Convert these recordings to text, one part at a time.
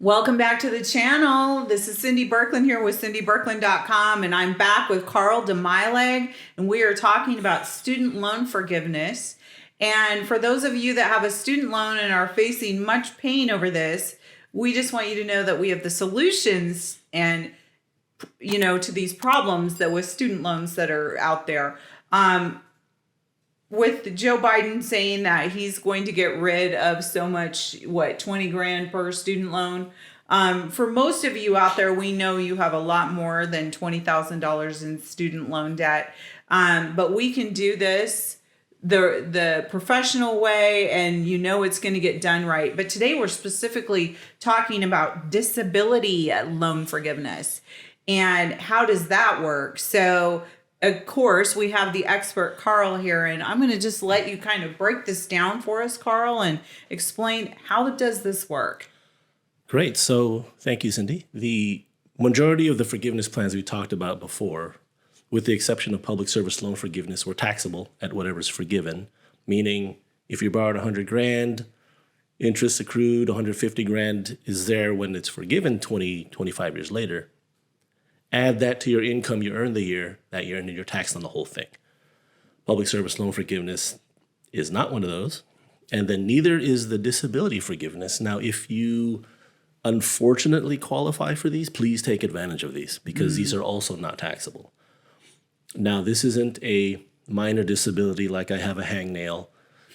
Welcome back to the channel. This is Cindy Berkland here with cindyberkland.com, and I'm back with Carl DeMileg, and we are talking about student loan forgiveness. And for those of you that have a student loan and are facing much pain over this, we just want you to know that we have the solutions and to these problems that with student loans that are out there. With Joe Biden saying that he's going to get rid of so much, 20 grand per student loan. For most of you out there, we know you have a lot more than $20,000 in student loan debt. But we can do this the professional way, and it's going to get done right. But today we're specifically talking about disability loan forgiveness. And how does that work? So of course, we have the expert Carl here, and I'm going to just let you kind of break this down for us, Carl, and explain how does this work? Great. So thank you, Cindy. The majority of the forgiveness plans we talked about before, with the exception of public service loan forgiveness, were taxable at whatever's forgiven, meaning if you borrowed 100 grand, interest accrued 150 grand is there when it's forgiven 25 years later. Add that to your income you earned that year, and then you're taxed on the whole thing. Public service loan forgiveness is not one of those. And then neither is the disability forgiveness. Now, if you unfortunately qualify for these, please take advantage of these because these are also not taxable. Now, this isn't a minor disability like I have a hangnail.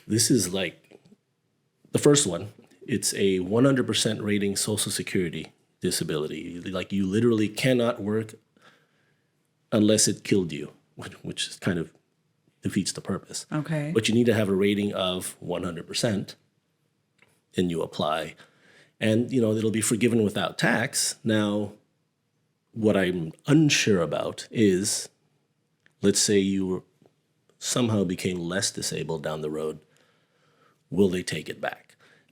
This is like the first one. It's a 100% rating Social Security disability. Like you literally cannot work unless it killed you, which kind of defeats the purpose. Okay. But you need to have a rating of 100%, and you apply. And, it'll be forgiven without tax. Now, what I'm unsure about is, let's say you somehow became less disabled down the road, will they take it back?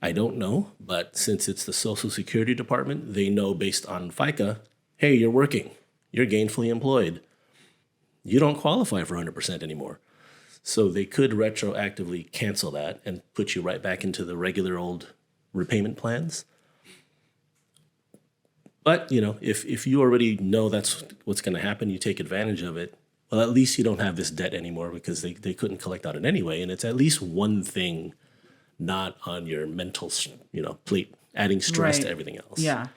I don't know, but since it's the Social Security Department, they know based on FICA, hey, you're working, you're gainfully employed. You don't qualify for 100% anymore. So they could retroactively cancel that and put you right back into the regular old repayment plans. But, if you already know that's what's going to happen, you take advantage of it, well, at least you don't have this debt anymore because they couldn't collect on it anyway. And it's at least one thing not on your mental, plate, adding stress to everything else. Yeah.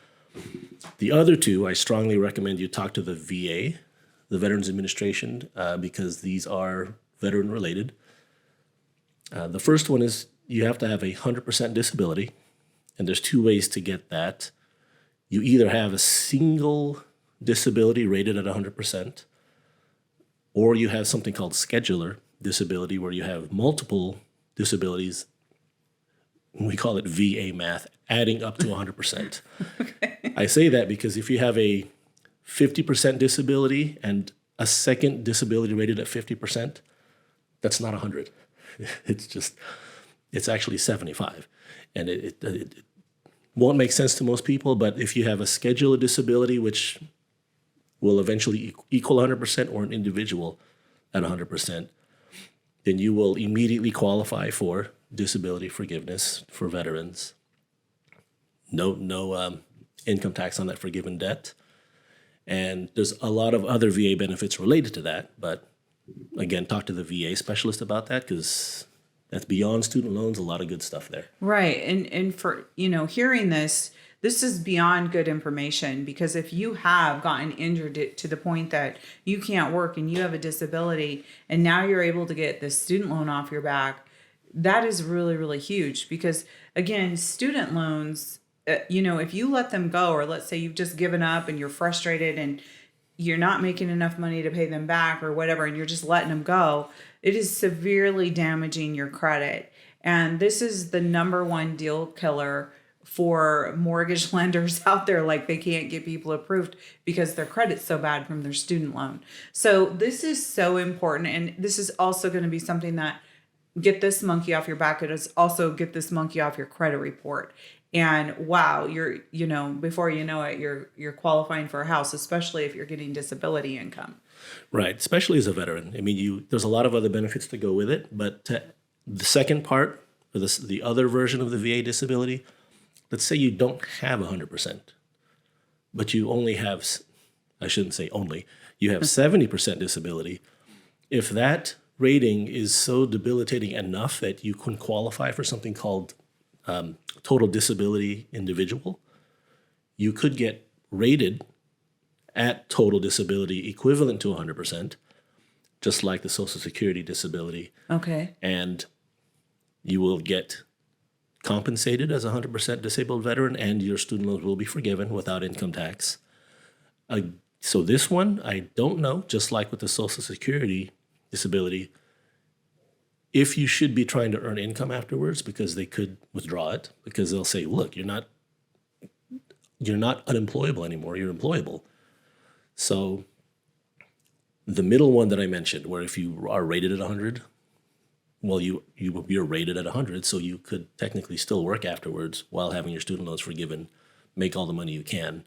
The other two, I strongly recommend you talk to the VA, the Veterans Administration, because these are veteran related. The first one is you have to have 100% disability, and there's two ways to get that. You either have a single disability rated at 100%, or you have something called scheduler disability, where you have multiple disabilities. We call it VA math, adding up to 100%. Okay. I say that because if you have a 50% disability and a second disability rated at 50%, that's not 100. It's actually 75. And it won't make sense to most people, but if you have a schedular disability, which will eventually equal 100%, or an individual at 100%, then you will immediately qualify for disability forgiveness for veterans. No income tax on that forgiven debt. And there's a lot of other VA benefits related to that. But again, talk to the VA specialist about that because that's beyond student loans, a lot of good stuff there. Right. And for, hearing this is beyond good information, because if you have gotten injured to the point that you can't work and you have a disability and now you're able to get the student loan off your back, that is really, really huge because, again, student loans, if you let them go, or let's say you've just given up and you're frustrated and you're not making enough money to pay them back or whatever, and you're just letting them go, it is severely damaging your credit. And this is the number one deal killer for mortgage lenders out there. Like, they can't get people approved because their credit's so bad from their student loan. So this is so important. And this is also going to be something that get this monkey off your back. It is also get this monkey off your credit report. And wow, you're, before you know it, you're qualifying for a house, especially if you're getting disability income. Right, especially as a veteran. I mean, there's a lot of other benefits to go with it, but the second part, or the other version of the VA disability, let's say you don't have 100%, but you only have, I shouldn't say only, you have 70% disability. If that rating is so debilitating enough that you can qualify for something called total disability individual, you could get rated at total disability equivalent to 100%, just like the Social Security disability. Okay. And you will get compensated as a 100% disabled veteran, and your student loans will be forgiven without income tax. So this one, I don't know, just like with the Social Security disability, if you should be trying to earn income afterwards, because they could withdraw it, because they'll say, look, you're not unemployable anymore, you're employable. So the middle one that I mentioned, where if you are rated at 100, well, you're rated at 100, so you could technically still work afterwards while having your student loans forgiven, make all the money you can.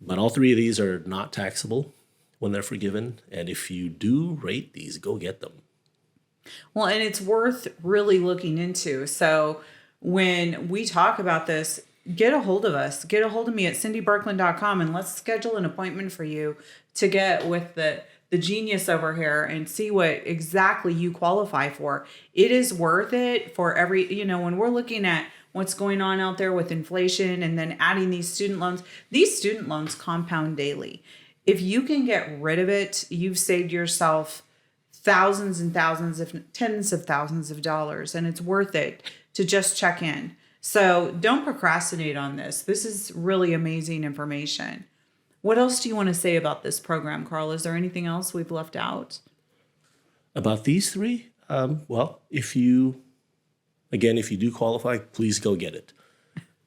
But all three of these are not taxable when they're forgiven, and if you do rate these, go get them. Well, and it's worth really looking into. So when we talk about this, get a hold of us. Get a hold of me at cindyberkland.com, and let's schedule an appointment for you to get with the genius over here and see what exactly you qualify for. It is worth it for every, when we're looking at what's going on out there with inflation and then adding these student loans compound daily. If you can get rid of it, you've saved yourself thousands and thousands, if tens of thousands of dollars, and it's worth it to just check in. So don't procrastinate on this. This is really amazing information. What else do you want to say about this program, Carl? Is there anything else we've left out? About these three? Well, if you do qualify, please go get it.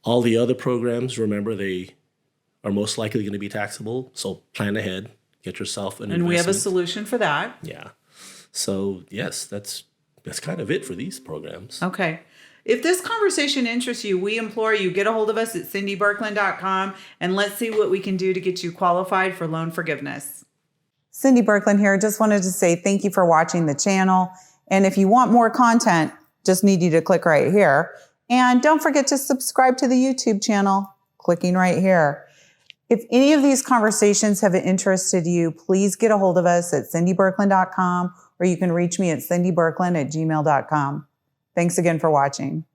All the other programs, remember, they are most likely going to be taxable. So plan ahead, get yourself an investment. And we have a solution for that. Yeah. So yes, that's kind of it for these programs. Okay. If this conversation interests you, we implore you, get a hold of us at cindyberkland.com and let's see what we can do to get you qualified for loan forgiveness. Cindy Berkland here. Just wanted to say thank you for watching the channel. And if you want more content, just need you to click right here. And don't forget to subscribe to the YouTube channel, clicking right here. If any of these conversations have interested you, please get a hold of us at cindyberkland.com, or you can reach me at cindyberkland@gmail.com. Thanks again for watching.